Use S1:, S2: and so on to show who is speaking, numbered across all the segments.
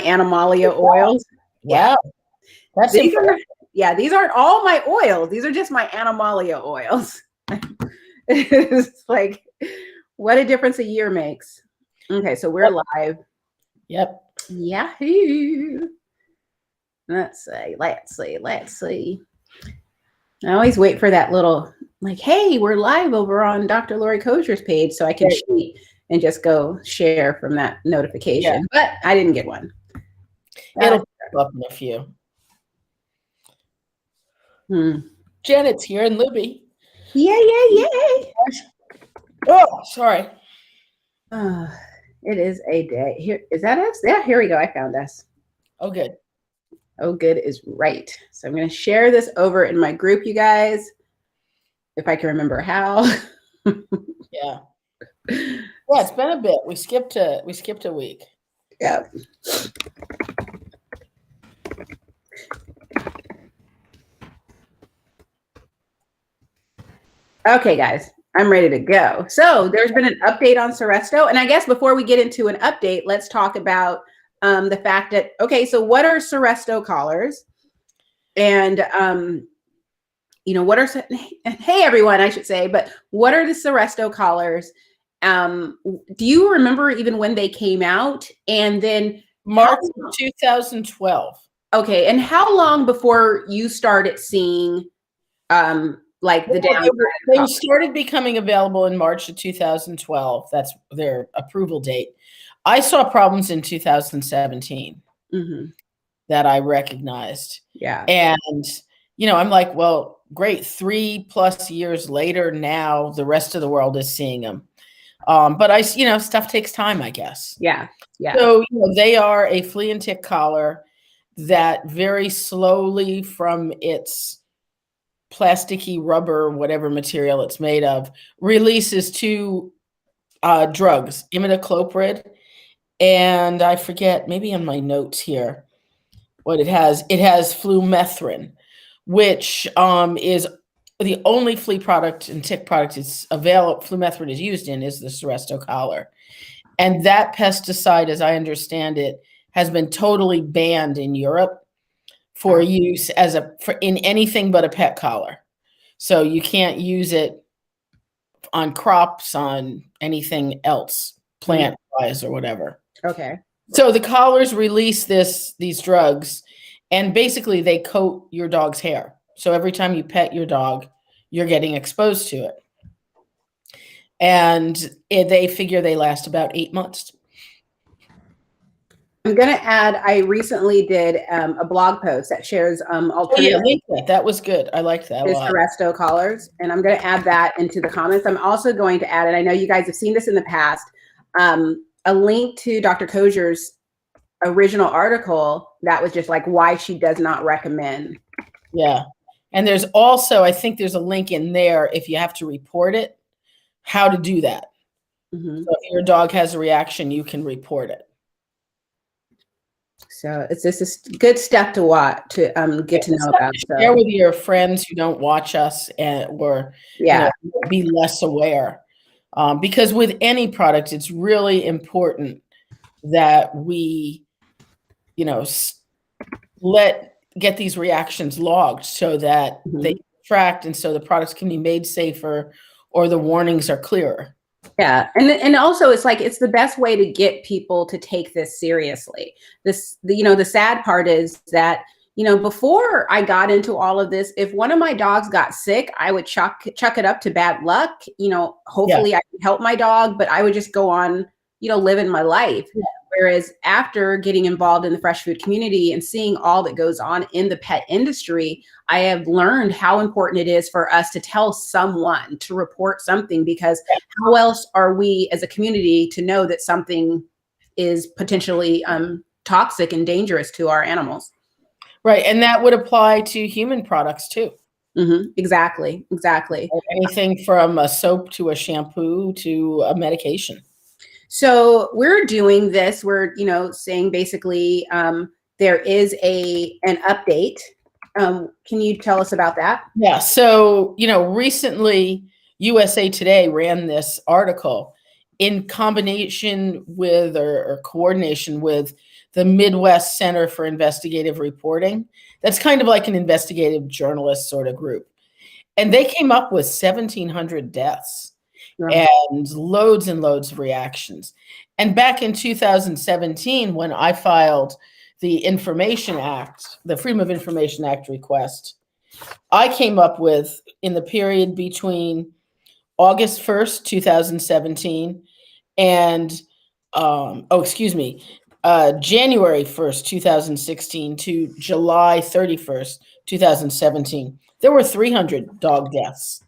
S1: Animalia oils.
S2: Wow. That's
S1: these aren't all my oils. These are just my Animalia oils. It's like, what a difference a year makes. Okay, so we're live.
S2: Yep.
S1: Yahoo! Let's see. I always wait for that little, like, hey, we're live over on Dr. Laurie Coger's page, so I can cheat and just go share from that notification. But I didn't get one.
S2: It'll pop up in a few. Janet's here and Libby.
S1: Yay.
S2: Oh, sorry.
S1: It is a day. Here, is that us? Yeah, here we go. I found us.
S2: Oh, good.
S1: Oh, good is right. So I'm going to share this over in my group, you guys, if I can remember how.
S2: Yeah, it's been a bit. We skipped a week.
S1: Yeah. Okay, guys, I'm ready to go. So there's been an update on Seresto. And I guess before we get into an update, let's talk about the fact that, okay, so what are Seresto collars? And, what are, hey, everyone, I should say, but what are the Seresto collars? Do you remember even when they came out? And then
S2: March of 2012.
S1: Okay. And how long before you started seeing, like the down?
S2: They started becoming available in March of 2012. That's their approval date. I saw problems in 2017 that I recognized.
S1: Yeah.
S2: And, I'm like, well, great. 3+ years later, now the rest of the world is seeing them. But stuff takes time, I guess.
S1: Yeah.
S2: So, they are a flea and tick collar that very slowly from its plasticky rubber, whatever material it's made of, releases two drugs, imidacloprid, and I forget, maybe in my notes here, what it has. It has flumethrin, which is the only flea product and tick product it's available. Flumethrin is used in is the Seresto collar, and that pesticide, as I understand it, has been totally banned in Europe for use in anything but a pet collar. So you can't use it on crops, on anything else, plant-wise or whatever.
S1: Okay.
S2: So the collars release these drugs, and basically they coat your dog's hair. So every time you pet your dog, you're getting exposed to it. And they figure they last about 8 months.
S1: I'm going to add, I recently did a blog post that shares alternative.
S2: That was good. I liked that a lot.
S1: Seresto collars, and I'm going to add that into the comments. I'm also going to add, and I know you guys have seen this in the past, a link to Dr. Coger's original article that was just like why she does not recommend.
S2: Yeah. And there's also, I think there's a link in there if you have to report it, how to do that. So if your dog has a reaction, you can report it.
S1: So it's just good stuff to watch, to get to know about.
S2: Share with your friends who don't watch us or be less aware. Because with any product, it's really important that we, get these reactions logged so that they get tracked, and so the products can be made safer or the warnings are clearer.
S1: Yeah. And also it's like, it's the best way to get people to take this seriously. The sad part is that, before I got into all of this, if one of my dogs got sick, I would chuck it up to bad luck. Hopefully I could help my dog, but I would just go on, living my life. Yeah. Whereas after getting involved in the fresh food community and seeing all that goes on in the pet industry, I have learned how important it is for us to tell someone, to report something, because how else are we as a community to know that something is potentially toxic and dangerous to our animals?
S2: Right. And that would apply to human products too.
S1: Exactly.
S2: Anything from a soap to a shampoo to a medication.
S1: So we're doing this. We're, saying basically there is an update. Can you tell us about that?
S2: Yeah. So, recently USA Today ran this article in combination with or coordination with the Midwest Center for Investigative Reporting. That's kind of like an investigative journalist sort of group. And they came up with 1,700 deaths and loads of reactions. And back in 2017, when I filed the Information Act, the Freedom of Information Act request, I came up with, in the period between August 1st, 2017 and January 1st, 2016 to July 31st, 2017, there were 300 dog deaths.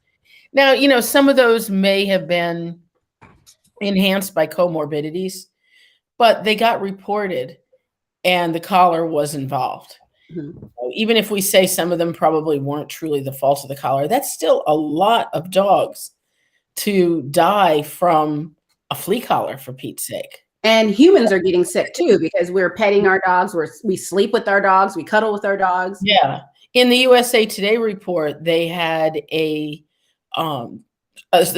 S2: Now, you know, some of those may have been enhanced by comorbidities, but they got reported and the collar was involved. Mm-hmm. Even if we say some of them probably weren't truly the fault of the collar, that's still a lot of dogs to die from a flea collar, for Pete's sake.
S1: And humans are getting sick too, because we're petting our dogs, we sleep with our dogs, we cuddle with our dogs.
S2: Yeah. In the USA Today report, they had the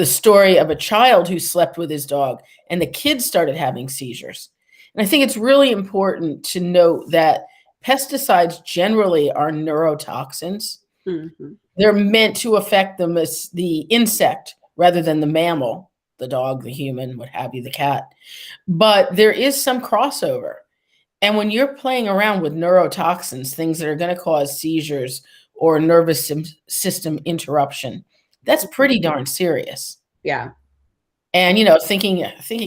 S2: story of a child who slept with his dog, and the kids started having seizures. And I think it's really important to note that pesticides generally are neurotoxins. Mm-hmm. They're meant to affect the insect rather than the mammal, the dog, the human, what have you, the cat. But there is some crossover. And when you're playing around with neurotoxins, things that are going to cause seizures or nervous system interruption, that's pretty darn serious.
S1: Yeah.
S2: And, you know, thinking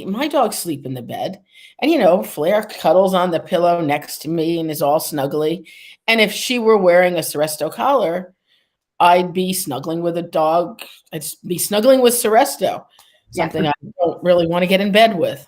S2: my dog's sleep in the bed, and, you know, Flair cuddles on the pillow next to me and is all snuggly. And if she were wearing a Seresto collar, I'd be snuggling with a dog. I'd be snuggling with Seresto, something I don't really want to get in bed with.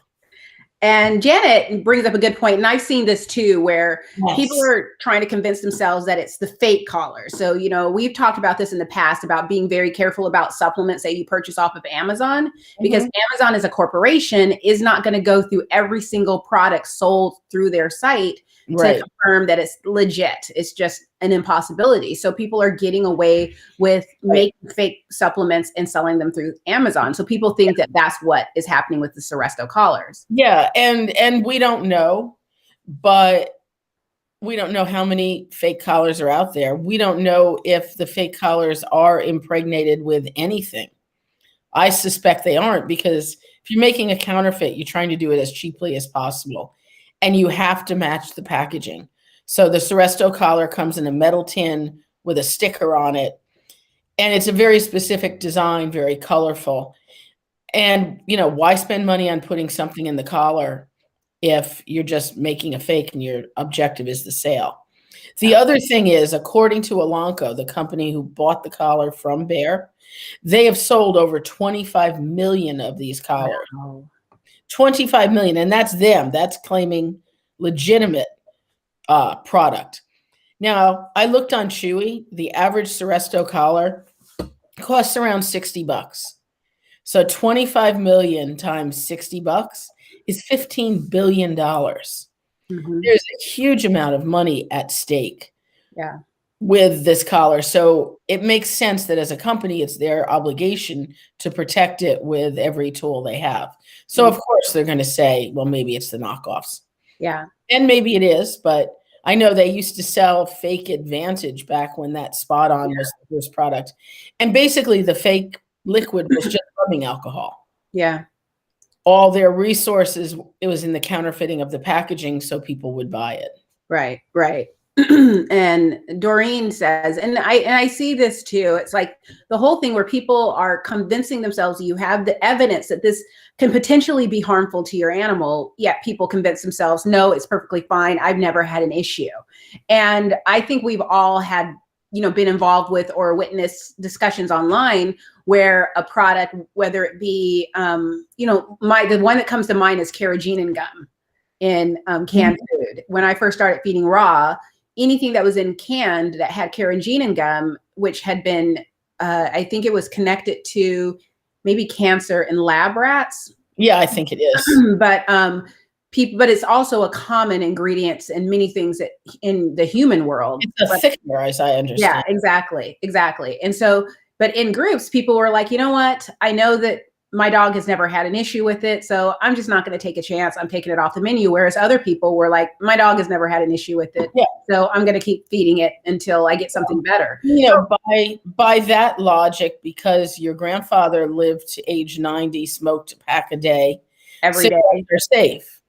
S1: And Janet brings up a good point, and I've seen this too, where people are trying to convince themselves that it's the fake collar. So, you know, we've talked about this in the past about being very careful about supplements that you purchase off of Amazon, because Amazon as a corporation is not going to go through every single product sold through their site to confirm that it's legit. It's just an impossibility. So people are getting away with making fake supplements and selling them through Amazon. So people think that that's what is happening with the Seresto collars.
S2: Yeah, and we don't know, but we don't know how many fake collars are out there. We don't know if the fake collars are impregnated with anything. I suspect they aren't, because if you're making a counterfeit, you're trying to do it as cheaply as possible. And you have to match the packaging. So the Seresto collar comes in a metal tin with a sticker on it. And it's a very specific design, very colorful. And, you know, why spend money on putting something in the collar if you're just making a fake and your objective is the sale? The other thing is, according to Elanco, the company who bought the collar from Bayer, they have sold over 25 million of these collars. Wow. 25 million, and that's them. That's claiming legitimate product. Now, I looked on Chewy. The average Seresto collar costs around $60. So 25 million times $60 is $15 billion. Mm-hmm. There's a huge amount of money at stake with this collar. So it makes sense that as a company, it's their obligation to protect it with every tool they have. So of course they're going to say, well, maybe it's the knockoffs.
S1: Yeah.
S2: And maybe it is, but I know they used to sell fake Advantage back when that Spot On was the first product. And basically the fake liquid was just rubbing alcohol.
S1: Yeah.
S2: All their resources, it was in the counterfeiting of the packaging so people would buy it.
S1: Right, right. And Doreen says, and I see this too. It's like the whole thing where people are convincing themselves you have the evidence that this can potentially be harmful to your animal, yet people convince themselves, no, it's perfectly fine. I've never had an issue. And I think we've all had, you know, been involved with or witnessed discussions online where a product, whether it be, you know, the one that comes to mind is carrageenan gum in canned food. When I first started feeding raw, anything that was in canned that had carrageenan gum, which had been, I think it was connected to maybe cancer in lab rats.
S2: Yeah, I think it is.
S1: But but it's also a common ingredient in many things that in the human world.
S2: It's a thickener, as I understand.
S1: Yeah, exactly. And so, but in groups, people were like, you know what? I know that my dog has never had an issue with it, so I'm just not going to take a chance. I'm taking it off the menu. Whereas other people were like, my dog has never had an issue with it,
S2: Yeah.
S1: so I'm going to keep feeding it until I get something better.
S2: You know, by that logic, because your grandfather lived to age 90, smoked a pack a day,
S1: Every day.
S2: They're safe.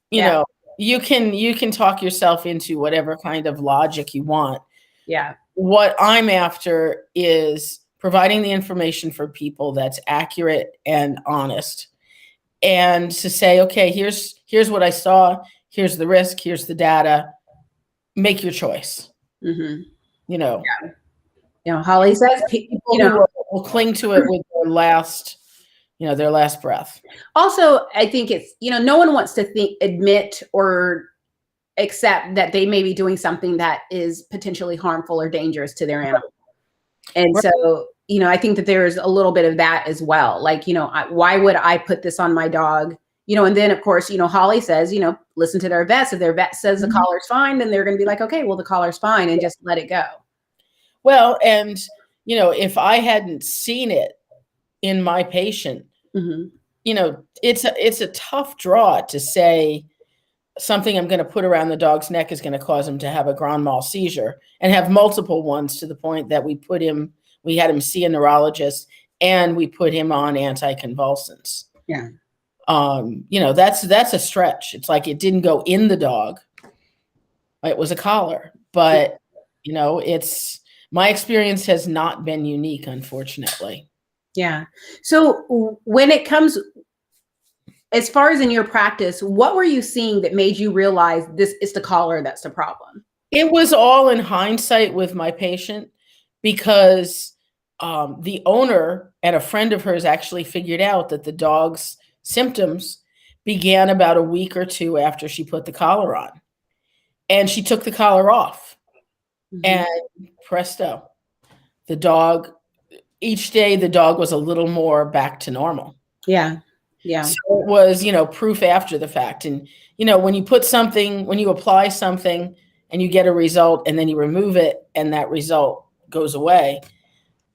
S2: You
S1: Yeah.
S2: know, you can talk yourself into whatever kind of logic you want.
S1: Yeah.
S2: What I'm after is providing the information for people that's accurate and honest, and to say, okay, here's what I saw, here's the risk, here's the data, make your choice.
S1: Mm-hmm.
S2: You know,
S1: Yeah. You know, Holly says,
S2: people who will cling to it with their last breath.
S1: Also, I think it's, no one wants to admit or accept that they may be doing something that is potentially harmful or dangerous to their animal. And
S2: Right.
S1: so, I think that there's a little bit of that as well. Like, why would I put this on my dog? And then of course, Holly says, listen to their vets. If their vet says the collar's fine, then they're going to be like, okay, well, the collar's fine, and just let it go.
S2: Well, and, if I hadn't seen it in my patient, it's a tough draw to say something I'm going to put around the dog's neck is going to cause him to have a grand mal seizure and have multiple ones, to the point that we had him see a neurologist and we put him on anticonvulsants.
S1: Yeah.
S2: That's a stretch. It's like it didn't go in the dog. It was a collar, but it's, my experience has not been unique, unfortunately.
S1: Yeah. So when it comes, as far as in your practice, what were you seeing that made you realize this is the collar that's the problem?
S2: It was all in hindsight with my patient, because the owner and a friend of hers actually figured out that the dog's symptoms began about a week or two after she put the collar on. And she took the collar off. And presto, each day the dog was a little more back to normal.
S1: Yeah. Yeah.
S2: So it was, proof after the fact. And, when you apply something and you get a result and then you remove it and that result goes away,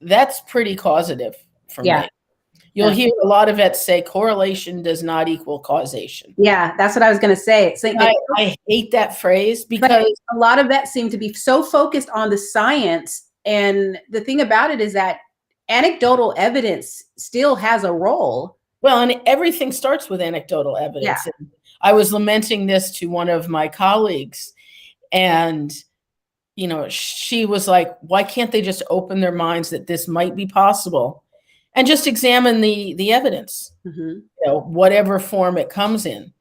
S2: that's pretty causative for me. You'll hear a lot of vets say correlation does not equal causation.
S1: Yeah, that's what I was going to say.
S2: I hate that phrase, because
S1: a lot of vets seem to be so focused on the science. And the thing about it is that anecdotal evidence still has a role.
S2: Well, and everything starts with anecdotal evidence.
S1: Yeah.
S2: And I was lamenting this to one of my colleagues, and she was like, why can't they just open their minds that this might be possible and just examine the evidence, whatever form it comes in?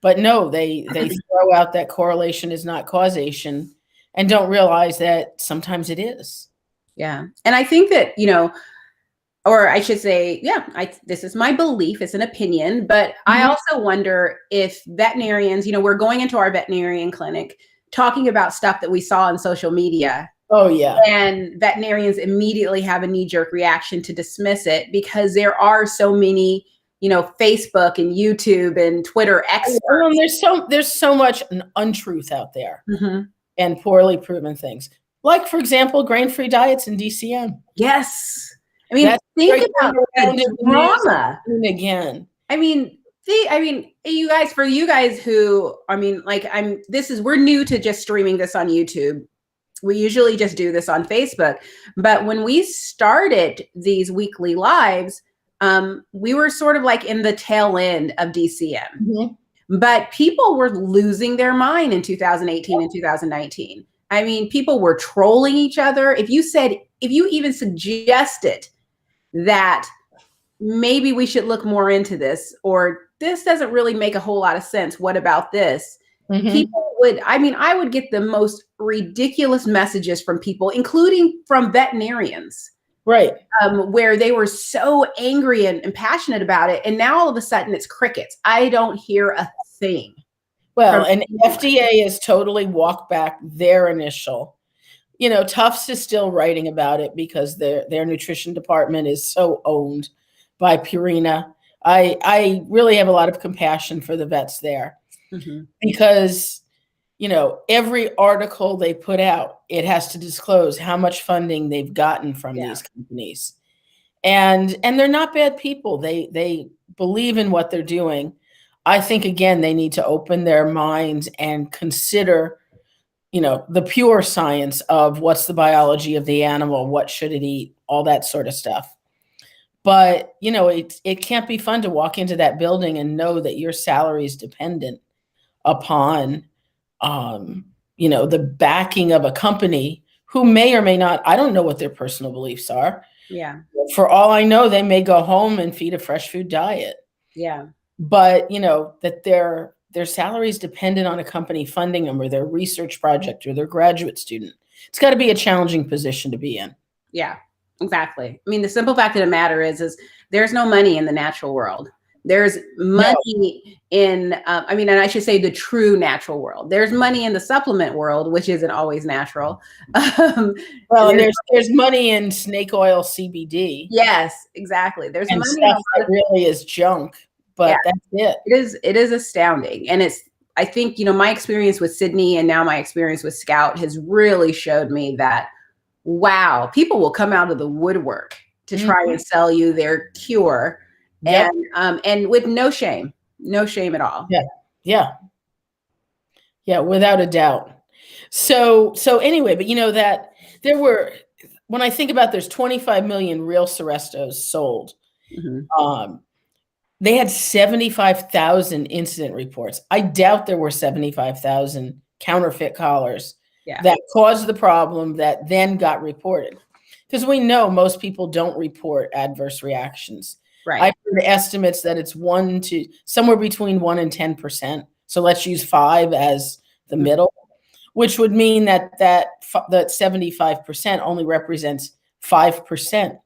S2: But no, they throw out that correlation is not causation and don't realize that sometimes it is.
S1: Yeah. And I think that, or I should say, this is my belief, it's an opinion, but I also wonder if veterinarians, we're going into our veterinarian clinic talking about stuff that we saw on social media.
S2: Oh, yeah.
S1: And veterinarians immediately have a knee-jerk reaction to dismiss it, because there are so many, Facebook and YouTube and Twitter experts.
S2: There's so much untruth out there, and poorly proven things. Like, for example, grain-free diets and DCM.
S1: Yes. I mean, think about the drama.
S2: Again.
S1: I mean, for you guys who, we're new to just streaming this on YouTube. We usually just do this on Facebook. But when we started these weekly lives, we were sort of like in the tail end of DCM. But people were losing their mind in 2018 and 2019. I mean, people were trolling each other. If you even suggested that maybe we should look more into this, or this doesn't really make a whole lot of sense, what about this? People I would get the most ridiculous messages from people, including from veterinarians,
S2: right?
S1: Where they were so angry and passionate about it. And now all of a sudden it's crickets. I don't hear a thing.
S2: Well, and FDA has totally walked back their initial. Tufts is still writing about it because their nutrition department is so owned by Purina. I really have a lot of compassion for the vets there, because, every article they put out, it has to disclose how much funding they've gotten from these companies. and they're not bad people. They believe in what they're doing. I think, again, they need to open their minds and consider, the pure science of what's the biology of the animal, what should it eat, all that sort of stuff. But, it can't be fun to walk into that building and know that your salary is dependent upon, the backing of a company who may or may not, I don't know what their personal beliefs are.
S1: Yeah.
S2: For all I know, they may go home and feed a fresh food diet.
S1: Yeah.
S2: But, that their salary is dependent on a company funding them, or their research project, or their graduate student. It's got to be a challenging position to be in.
S1: Yeah, exactly. I mean, the simple fact of the matter is there's no money in the natural world. There's money in, and I should say the true natural world. There's money in the supplement world, which isn't always natural.
S2: Well, and there's money in snake oil, CBD.
S1: Yes, exactly. There's
S2: and
S1: money
S2: stuff that really is junk, but that's it.
S1: It is astounding. And I think, my experience with Sydney and now my experience with Scout has really showed me that, wow, people will come out of the woodwork to try and sell you their cure. Yep. And with no shame at all.
S2: Yeah, without a doubt. So anyway, but that there were, when I think about, there's 25 million real Serestos sold. Mm-hmm. They had 75,000 incident reports. I doubt there were 75,000 counterfeit collars that caused the problem that then got reported. Because we know most people don't report adverse reactions.
S1: Right.
S2: I've heard estimates that it's somewhere between 1% and 10%. So let's use 5 as the middle, which would mean that 75% only represents 5%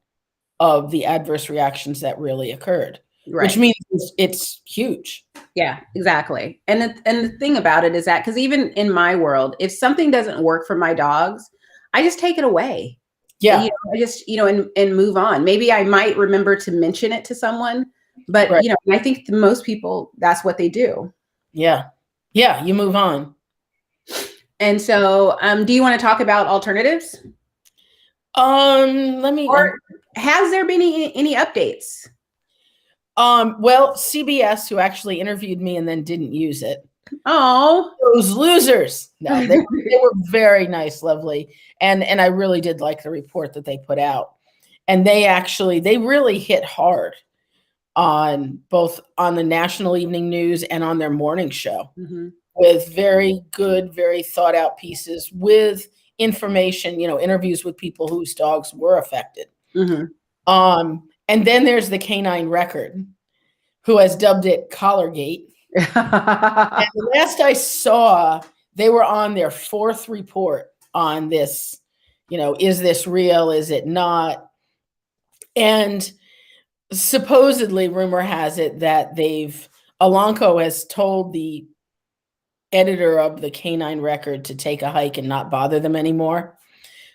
S2: of the adverse reactions that really occurred. Right. Which means it's huge.
S1: Yeah, exactly. And the thing about it is that, because even in my world, if something doesn't work for my dogs, I just take it away. Yeah. I just, and move on. Maybe I might remember to mention it to someone, but, and I think most people, that's what they do.
S2: Yeah. Yeah. You move on.
S1: And so, do you want to talk about alternatives? Or has there been any updates?
S2: Well, CBS, who actually interviewed me and then didn't use it.
S1: Oh,
S2: those losers. No, they were very nice, lovely. And I really did like the report that they put out. And they really hit hard on both on the national evening news and on their morning show, with very good, very thought out pieces with information, interviews with people whose dogs were affected. And then there's the Canine Record, who has dubbed it Collargate. And the last I saw, they were on their 4th report on this, is this real? Is it not? And supposedly, rumor has it that Elanco has told the editor of the Canine Record to take a hike and not bother them anymore.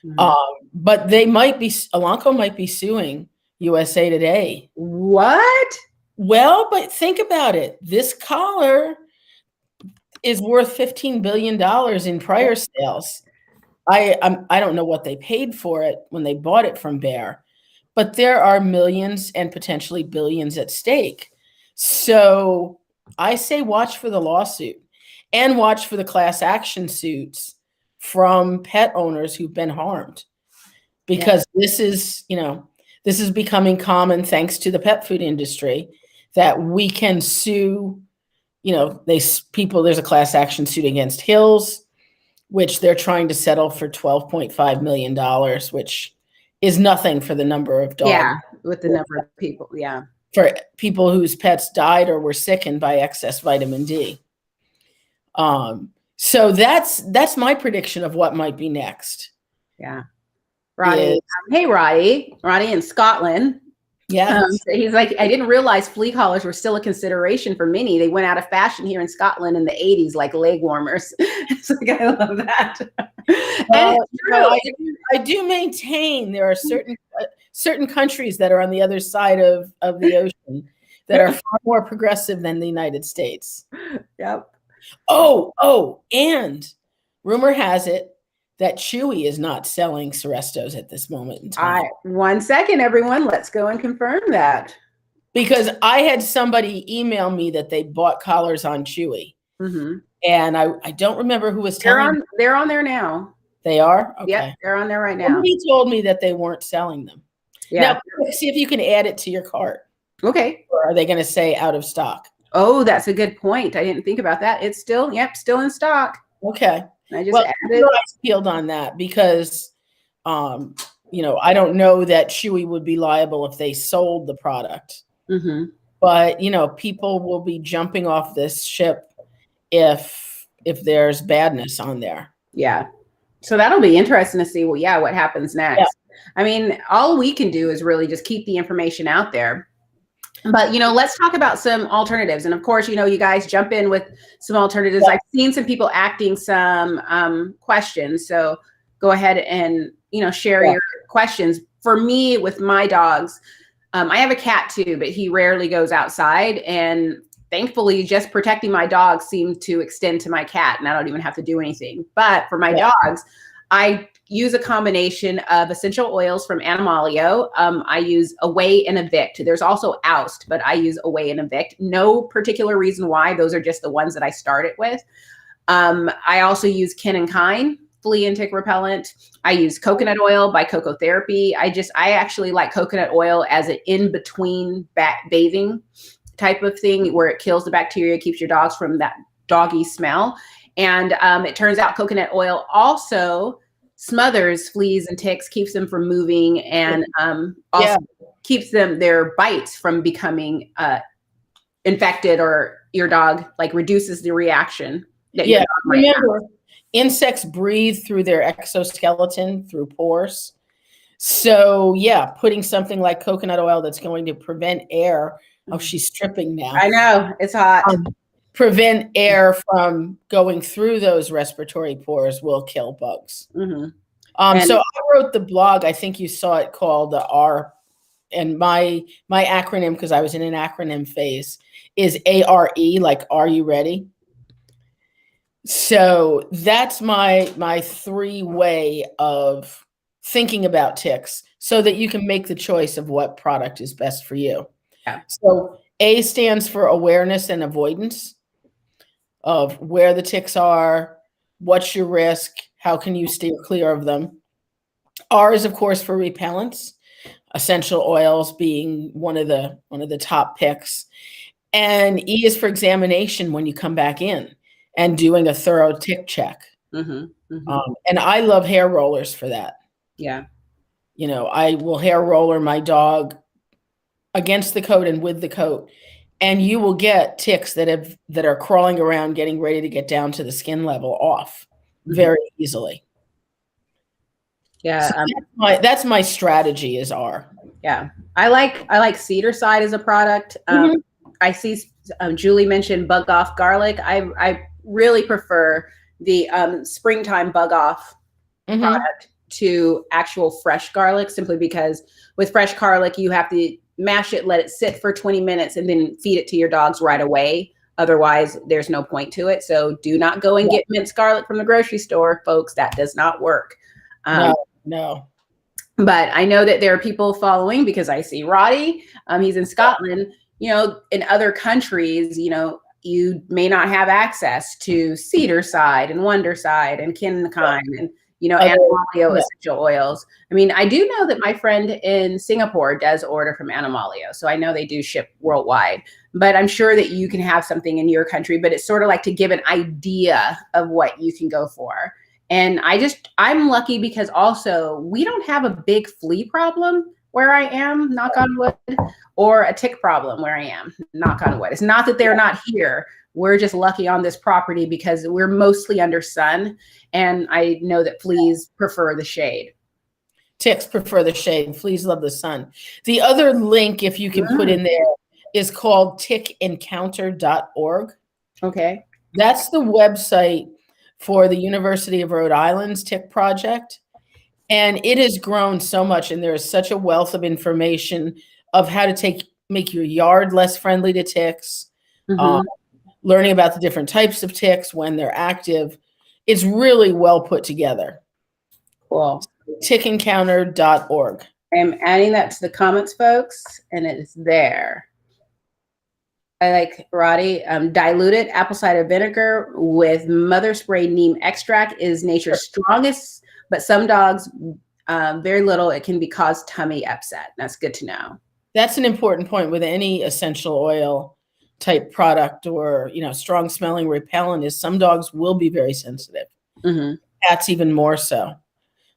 S2: But Elanco might be suing USA Today.
S1: What?
S2: Well, but think about it. This collar is worth $15 billion in prior sales. I don't know what they paid for it when they bought it from Bayer, but there are millions and potentially billions at stake. So I say watch for the lawsuit and watch for the class action suits from pet owners who've been harmed, because this is becoming common thanks to the pet food industry, that we can sue, there's a class action suit against Hills, which they're trying to settle for $12.5 million, which is nothing for the number of dogs.
S1: Yeah, with the number of people, yeah.
S2: For people whose pets died or were sickened by excess vitamin D. So that's my prediction of what might be next.
S1: Yeah. Roddy. Hey, Roddy in Scotland.
S2: Yeah.
S1: He's like, I didn't realize flea collars were still a consideration for many. They went out of fashion here in Scotland in the 80s, like leg warmers. It's like, I love that. And it's true.
S2: I do maintain there are certain countries that are on the other side of the ocean that are far more progressive than the United States.
S1: Yep.
S2: Oh, and rumor has it that Chewy is not selling Serestos at this moment in time.
S1: 1 second, everyone. Let's go and confirm that.
S2: Because I had somebody email me that they bought collars on Chewy.
S1: Mm-hmm.
S2: And I don't remember who was telling me.
S1: They're on there now.
S2: They are? Okay.
S1: Yep, they're on there right now.
S2: Somebody told me that they weren't selling them.
S1: Yeah.
S2: Now, see if you can add it to your cart.
S1: Okay.
S2: Or are they going to say out of stock?
S1: Oh, that's a good point. I didn't think about that. It's still, still in stock.
S2: Okay.
S1: I just added.
S2: I peeled on that because, I don't know that Chewy would be liable if they sold the product.
S1: Mm-hmm.
S2: But, people will be jumping off this ship if there's badness on there.
S1: Yeah. So that'll be interesting to see, what happens next. Yeah. I mean, all we can do is really just keep the information out there. But, let's talk about some alternatives. And of course, you guys jump in with some alternatives. Yeah. I've seen some people acting some questions. So go ahead and, share your questions. For me, with my dogs, I have a cat too, but he rarely goes outside. And thankfully, just protecting my dogs seemed to extend to my cat, and I don't even have to do anything. But for my dogs, I use a combination of essential oils from Animalio. I use Away and Evict. There's also Oust, but I use Away and Evict. No particular reason why. Those are just the ones that I started with. I also use Kin and Kine flea and tick repellent. I use coconut oil by Coco Therapy. I actually like coconut oil as an in-between bathing type of thing, where it kills the bacteria, keeps your dogs from that doggy smell. And it turns out coconut oil also smothers fleas and ticks, keeps them from moving, and also keeps their bites from becoming infected, or your dog reduces the reaction.
S2: Remember, insects breathe through their exoskeleton through pores. So putting something like coconut oil that's going to prevent air. Oh, she's stripping now.
S1: I know, it's hot.
S2: Prevent air from going through those respiratory pores will kill bugs.
S1: Mm-hmm.
S2: So I wrote the blog, I think you saw it, called the R, and my acronym, because I was in an acronym phase, is ARE, like Are You Ready? So that's my 3-way of thinking about ticks, so that you can make the choice of what product is best for you.
S1: Yeah.
S2: So A stands for awareness and avoidance of where the ticks are, what's your risk, how can you steer clear of them. R is, of course, for repellents, essential oils being one of the top picks. And E is for examination, when you come back in and doing a thorough tick check.
S1: Mm-hmm. Mm-hmm.
S2: And I love hair rollers for that.
S1: Yeah.
S2: I will hair roller my dog against the coat and with the coat, and you will get ticks that are crawling around getting ready to get down to the skin level off very easily.
S1: Yeah.
S2: So that's my strategy is R.
S1: Yeah. I like Cedar Side as a product. I see Julie mentioned Bug Off Garlic. I really prefer the springtime Bug Off product to actual fresh garlic, simply because with fresh garlic, you have to mash it, let it sit for 20 minutes, and then feed it to your dogs right away. Otherwise, there's no point to it. So do not go and get minced garlic from the grocery store, folks. That does not work.
S2: No.
S1: But I know that there are people following, because I see Roddy. He's in Scotland. In other countries, you may not have access to Cedar Side and Wonder Side and Kin and Kine and Animalio essential oils. I mean, I do know that my friend in Singapore does order from Animalio, so I know they do ship worldwide. But I'm sure that you can have something in your country, but it's sort of like to give an idea of what you can go for. And I'm lucky because also we don't have a big flea problem where I am, knock on wood, or a tick problem where I am, knock on wood. It's not that they're not here. We're just lucky on this property because we're mostly under sun. And I know that fleas prefer the shade.
S2: Ticks prefer the shade. Fleas love the sun. The other link, if you can put in there, is called tickencounter.org.
S1: Okay.
S2: That's the website for the University of Rhode Island's tick project. And it has grown so much, and there is such a wealth of information of how to make your yard less friendly to ticks, learning about the different types of ticks when they're active. It's really well put together.
S1: Cool.
S2: tickencounter.org.
S1: I'm adding that to the comments, folks, and it is there. I like Roddy. Diluted apple cider vinegar with mother spray neem extract is nature's strongest, but some dogs, very little, it can cause tummy upset. That's good to know.
S2: That's an important point with any essential oil type product or, strong smelling repellent is some dogs will be very sensitive.
S1: Mm-hmm.
S2: Cats even more so.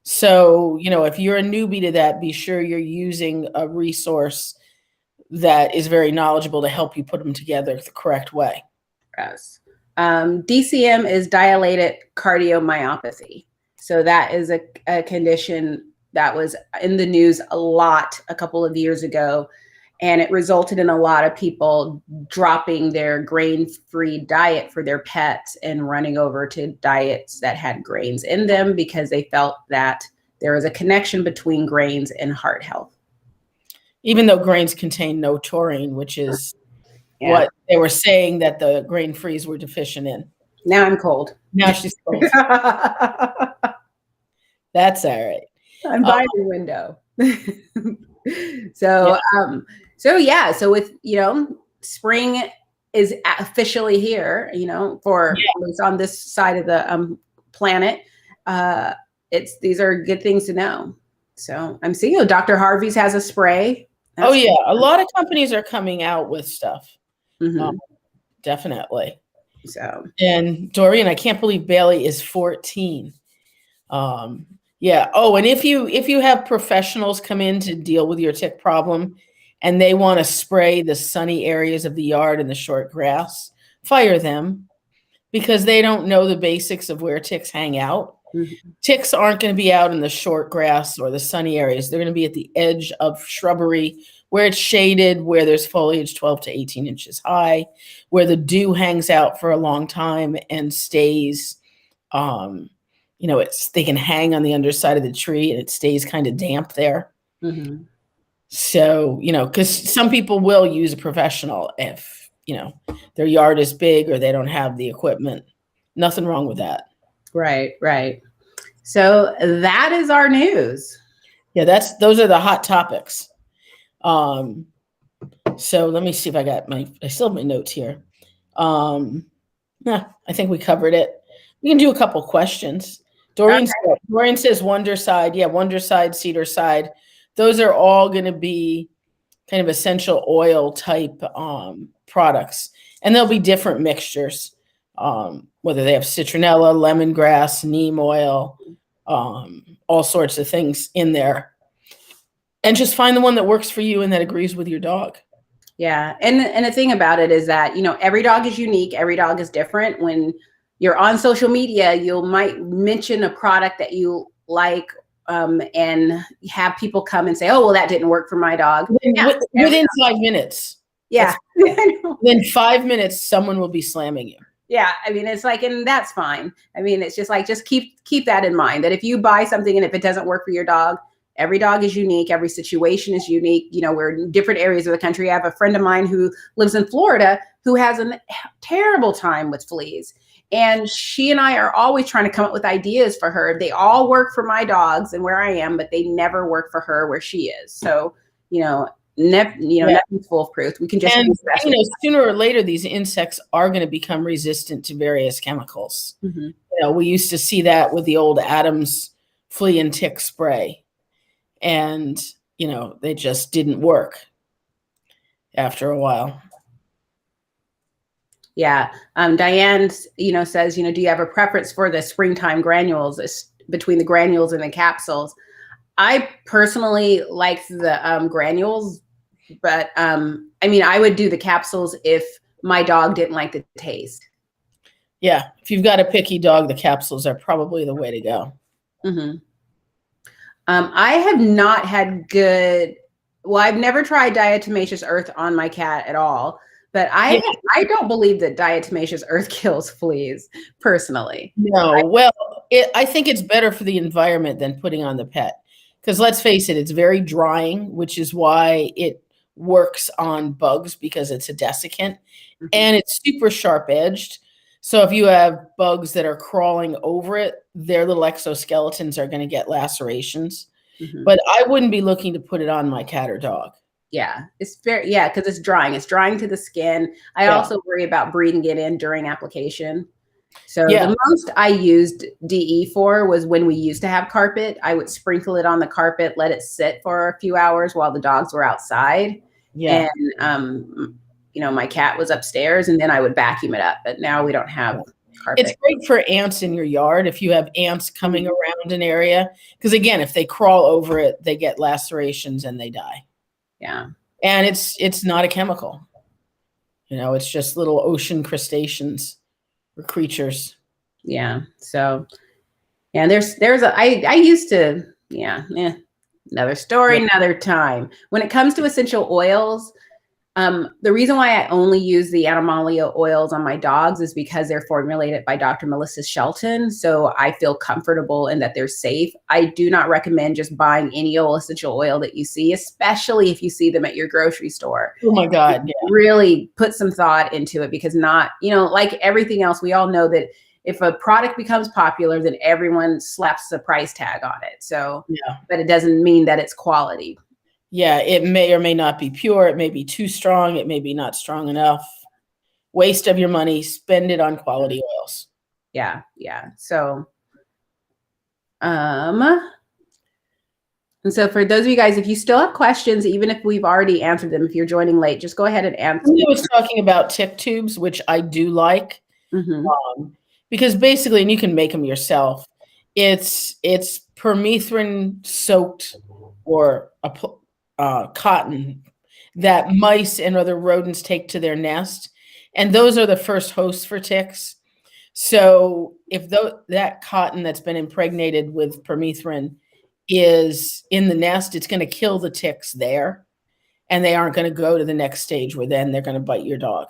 S2: So, if you're a newbie to that, be sure you're using a resource that is very knowledgeable to help you put them together the correct way.
S1: Yes. DCM is dilated cardiomyopathy. So that is a condition that was in the news a lot a couple of years ago, and it resulted in a lot of people dropping their grain-free diet for their pets and running over to diets that had grains in them because they felt that there was a connection between grains and heart health.
S2: Even though grains contain no taurine, which is what they were saying that the grain-frees were deficient in.
S1: Now I'm cold.
S2: Now she's cold. That's all right.
S1: I'm by the window. So with, spring is officially here, for at least on this side of the planet. These are good things to know. So I'm seeing Dr. Harvey's has a spray.
S2: That's cool. A lot of companies are coming out with stuff.
S1: Mm-hmm.
S2: Definitely.
S1: So,
S2: and Doreen, I can't believe Bailey is 14. Oh, and if you have professionals come in to deal with your tick problem and they want to spray the sunny areas of the yard and the short grass, fire them because they don't know the basics of where ticks hang out. Mm-hmm. Ticks aren't going to be out in the short grass or the sunny areas. They're going to be at the edge of shrubbery where it's shaded, where there's foliage 12 to 18 inches high, where the dew hangs out for a long time and stays, they can hang on the underside of the tree and it stays kind of damp there. Mm-hmm. So, because some people will use a professional if, their yard is big or they don't have the equipment. Nothing wrong with that.
S1: Right. So that is our news.
S2: Yeah, those are the hot topics. So let me see if I still have my notes here. I think we covered it. We can do a couple questions. Doreen says Wonderside. Yeah, Wonderside, Cedarside. Those are all going to be kind of essential oil type products. And there'll be different mixtures, whether they have citronella, lemongrass, neem oil, all sorts of things in there. And just find the one that works for you and that agrees with your dog.
S1: Yeah. And the thing about it is that, every dog is unique. Every dog is different. When you're on social media, you might mention a product that you like and have people come and say, oh, well, that didn't work for my dog.
S2: Within 5 minutes.
S1: Yeah.
S2: Within 5 minutes, someone will be slamming you.
S1: Yeah. I mean, it's like, and that's fine. I mean, it's just like, just keep that in mind that if you buy something and if it doesn't work for your dog, every dog is unique. Every situation is unique. We're in different areas of the country. I have a friend of mine who lives in Florida who has a terrible time with fleas. And she and I are always trying to come up with ideas for her. They all work for my dogs and where I am, but they never work for her where she is. So, nothing's foolproof. We can just
S2: sooner or later, these insects are going to become resistant to various chemicals. Mm-hmm. We used to see that with the old Adams flea and tick spray. And, they just didn't work after a while.
S1: Yeah. Diane, says, do you have a preference for the springtime granules between the granules and the capsules? I personally like the granules, but I would do the capsules if my dog didn't like the taste.
S2: Yeah. If you've got a picky dog, the capsules are probably the way to go.
S1: Mm-hmm. I have not had I've never tried diatomaceous earth on my cat at all, but I don't believe that diatomaceous earth kills fleas personally.
S2: No, I think it's better for the environment than putting on the pet. Because let's face it, it's very drying, which is why it works on bugs because it's a desiccant. Mm-hmm. And it's super sharp edged. So if you have bugs that are crawling over it, their little exoskeletons are going to get lacerations.
S1: Mhm.
S2: But I wouldn't be looking to put it on my cat or dog.
S1: Yeah, it's very, yeah, because it's drying. It's drying to the skin. I
S2: Yeah.
S1: also worry about breathing it in during application. So
S2: Yeah.
S1: the most I used DE for was when we used to have carpet. I would sprinkle it on the carpet, let it sit for a few hours while the dogs were outside.
S2: Yeah.
S1: And my cat was upstairs, and then I would vacuum it up. But now we don't have
S2: It's
S1: carpet.
S2: great for ants in your yard if you have ants coming
S1: Mhm.
S2: around an area. Because again, if they crawl over it, they get lacerations and they die.
S1: Yeah.
S2: And it's not a chemical. It's just little ocean crustaceans or creatures.
S1: Yeah. So yeah, I used to, yeah, another story,
S2: Yeah.
S1: another time. When it comes to essential oils, the reason why I only use the Animalia oils on my dogs is because they're formulated by Dr. Melissa Shelton. So I feel comfortable in that they're safe. I do not recommend just buying any old essential oil that you see, especially if you see them at your grocery store.
S2: Oh my God. Yeah.
S1: Really put some thought into it, because not, like everything else, we all know that if a product becomes popular, then everyone slaps a price tag on it. So,
S2: Yeah.
S1: but it doesn't mean that it's quality.
S2: Yeah. It may or may not be pure. It may be too strong. It may be not strong enough. Waste of your money. Spend it on quality oils.
S1: Yeah. Yeah. So, and so for those of you guys, if you still have questions, even if we've already answered them, if you're joining late, just go ahead and answer.
S2: Somebody was talking about tick tubes, which I do like.
S1: Mm-hmm.
S2: Because basically, and you can make them yourself, it's permethrin soaked or cotton that mice and other rodents take to their nest, and those are the first hosts for ticks. So if that cotton that's been impregnated with permethrin is in the nest, it's going to kill the ticks there, and they aren't going to go to the next stage where then they're going to bite your dog.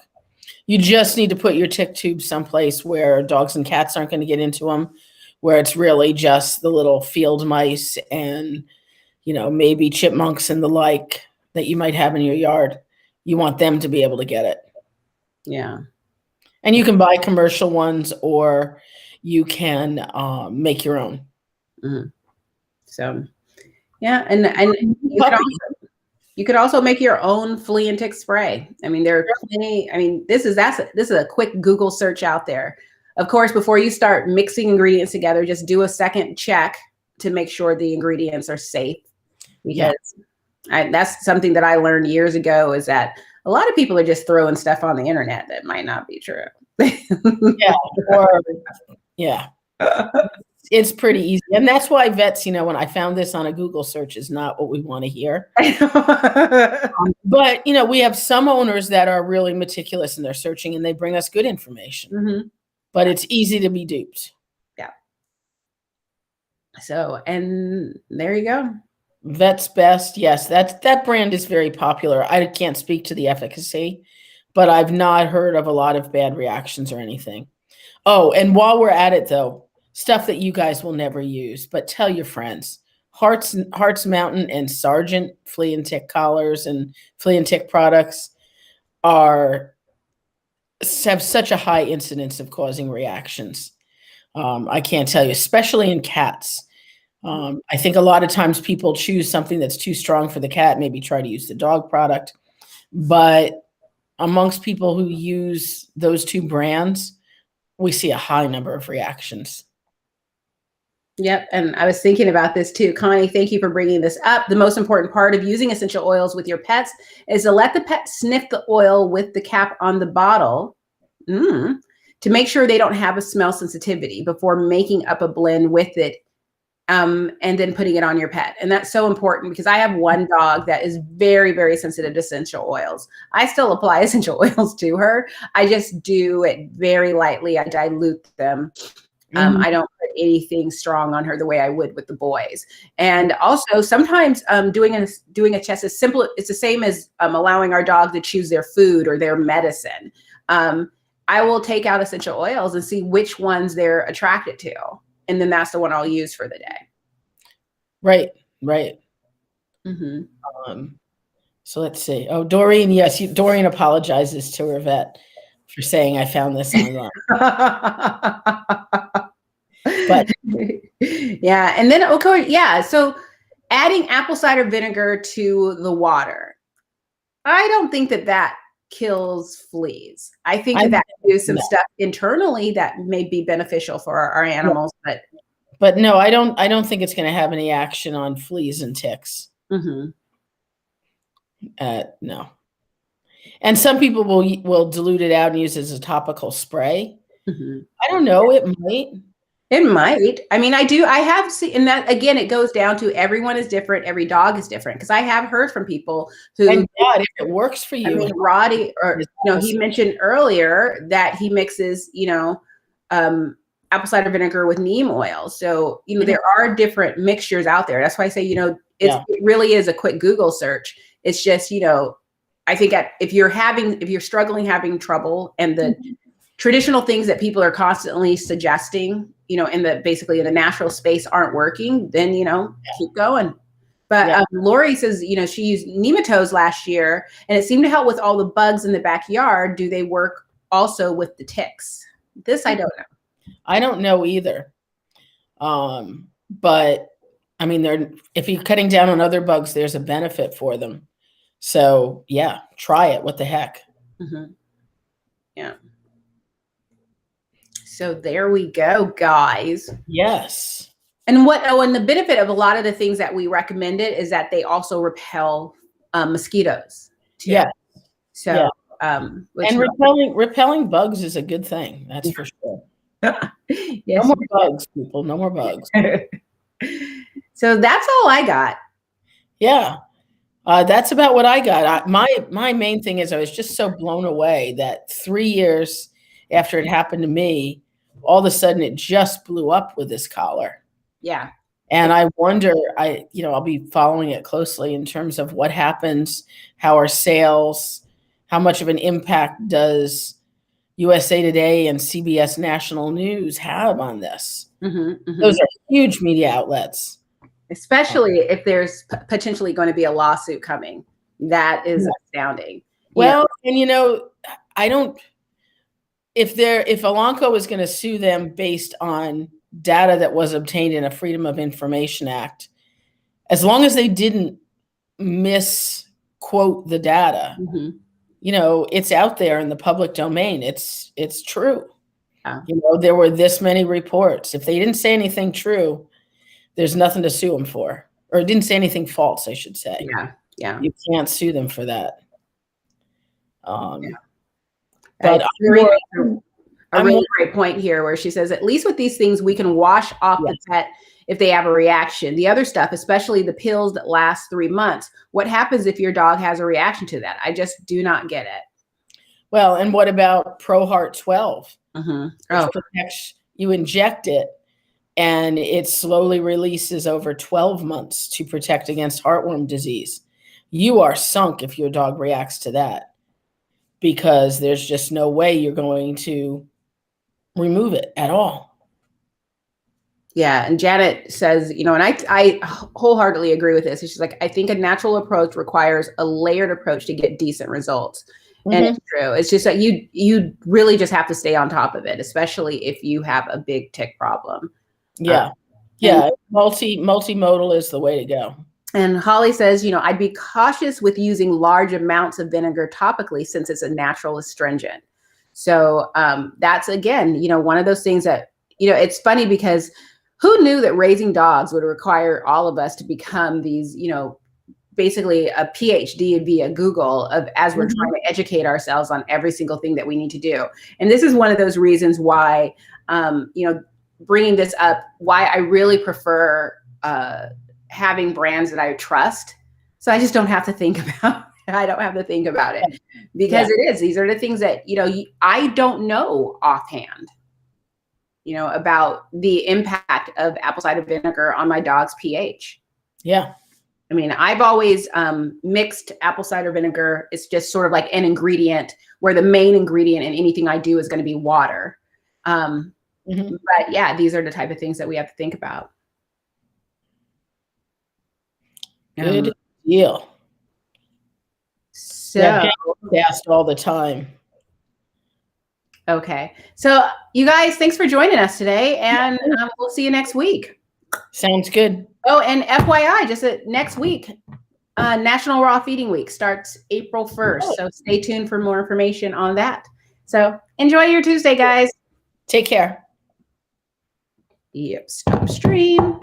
S2: You just need to put your tick tube someplace where dogs and cats aren't going to get into them, where it's really just the little field mice and, maybe chipmunks and the like that you might have in your yard. You want them to be able to get it.
S1: Yeah.
S2: And you can buy commercial ones, or you can make your own.
S1: Mm-hmm. So, yeah. And you could also make your own flea and tick spray. I mean, there are plenty. I mean, this is a quick Google search out there. Of course, before you start mixing ingredients together, just do a second check to make sure the ingredients are safe. Because that's something that I learned years ago, is that a lot of people are just throwing stuff on the internet that might not be true.
S2: Yeah. It's pretty easy. And that's why vets, when I found this on a Google search, is not what we want to hear. But, we have some owners that are really meticulous in their searching, and they bring us good information.
S1: Mm-hmm.
S2: But it's easy to be duped.
S1: Yeah. So, and there you go.
S2: Vet's Best. Yes, that brand is very popular. I can't speak to the efficacy, but I've not heard of a lot of bad reactions or anything. Oh, and while we're at it, though, stuff that you guys will never use, but tell your friends. Hearts Mountain and Sargent flea and tick collars and flea and tick products have such a high incidence of causing reactions. I can't tell you, especially in cats. I think a lot of times people choose something that's too strong for the cat, maybe try to use the dog product. But amongst people who use those two brands, we see a high number of reactions.
S1: Yep. And I was thinking about this too. Connie, thank you for bringing this up. The most important part of using essential oils with your pets is to let the pet sniff the oil with the cap on the bottle to make sure they don't have a smell sensitivity before making up a blend with it, and then putting it on your pet. And that's so important, because I have one dog that is very, very sensitive to essential oils. I still apply essential oils to her. I just do it very lightly. I dilute them. I don't put anything strong on her the way I would with the boys. And also sometimes doing a test is simple. It's the same as allowing our dog to choose their food or their medicine. I will take out essential oils and see which ones they're attracted to. And then that's the one I'll use for the day.
S2: Right.
S1: Mm-hmm.
S2: So let's see. Oh, Doreen. Yes. Doreen apologizes to her vet. for saying I found this online. But
S1: yeah, and then okay, yeah. So adding apple cider vinegar to the water, I don't think that kills fleas. I think that can do some stuff internally that may be beneficial for our animals,
S2: but no, I don't think it's going to have any action on fleas and ticks.
S1: Mm-hmm.
S2: No. And some people will dilute it out and use it as a topical spray.
S1: Mm-hmm.
S2: I don't know. It might.
S1: It might. I mean, I have seen, and that again, it goes down to everyone is different. Every dog is different. Because I have heard from people who,
S2: and God, if it works for you.
S1: I mean, Roddy, or he mentioned earlier that he mixes, apple cider vinegar with neem oil. So, there are different mixtures out there. That's why I say, it really is a quick Google search. It's just, I think if you're struggling, having trouble, and the traditional things that people are constantly suggesting, basically in the natural space aren't working, then, keep going. But Laurie says, she used nematodes last year and it seemed to help with all the bugs in the backyard. Do they work also with the ticks? This I don't know.
S2: I don't know either. But I mean, if you're cutting down on other bugs, there's a benefit for them. So yeah, try it. What the heck?
S1: Mm-hmm. Yeah. So there we go, guys.
S2: Yes.
S1: And and the benefit of a lot of the things that we recommended is that they also repel mosquitoes too.
S2: Yeah.
S1: So,
S2: and repelling bugs is a good thing. That's for sure.
S1: Yes.
S2: No more bugs, people. No more bugs.
S1: So that's all I got.
S2: Yeah. That's about what I got. My main thing is I was just so blown away that 3 years after it happened to me, all of a sudden it just blew up with this collar.
S1: Yeah.
S2: And I wonder, I'll be following it closely in terms of what happens, how our sales, how much of an impact does USA Today and CBS National News have on this?
S1: Mm-hmm, mm-hmm.
S2: Those are huge media outlets.
S1: Especially if there's potentially going to be a lawsuit coming. That is astounding.
S2: Well, and I don't, if Elanco is going to sue them based on data that was obtained in a Freedom of Information Act, as long as they didn't misquote the data, it's out there in the public domain. It's true. Yeah. There were this many reports. If they didn't say anything true, there's nothing to sue them for, or didn't say anything false, I should say.
S1: Yeah.
S2: You can't sue them for that.
S1: But a really great point here where she says, at least with these things, we can wash off the pet if they have a reaction. The other stuff, especially the pills that last 3 months, what happens if your dog has a reaction to that? I just do not get it.
S2: Well, and what about ProHeart 12?
S1: Mm-hmm.
S2: Protects, you inject it, and it slowly releases over 12 months to protect against heartworm disease. You are sunk if your dog reacts to that, because there's just no way you're going to remove it at all.
S1: Yeah. And Janet says, and I wholeheartedly agree with this. She's like, I think a natural approach requires a layered approach to get decent results. And it's true. It's just that you really just have to stay on top of it, especially if you have a big tick problem.
S2: Yeah. Multimodal is the way to go.
S1: And Holly says, I'd be cautious with using large amounts of vinegar topically since it's a natural astringent. So that's, again, one of those things that, it's funny because who knew that raising dogs would require all of us to become these, basically a PhD via Google as we're trying to educate ourselves on every single thing that we need to do. And this is one of those reasons why, bringing this up, why I really prefer having brands that I trust. So I just don't have to think about it because these are the things that, I don't know offhand, about the impact of apple cider vinegar on my dog's pH.
S2: Yeah.
S1: I mean, I've always mixed apple cider vinegar. It's just sort of like an ingredient where the main ingredient in anything I do is going to be water. But yeah, these are the type of things that we have to think about.
S2: Good deal.
S1: So
S2: fast all the time.
S1: Okay. So you guys, thanks for joining us today, and we'll see you next week.
S2: Sounds good.
S1: Oh, and FYI, just next week, National Raw Feeding Week starts April 1st. So stay tuned for more information on that. So enjoy your Tuesday, guys.
S2: Take care.
S1: Yep. Stop stream.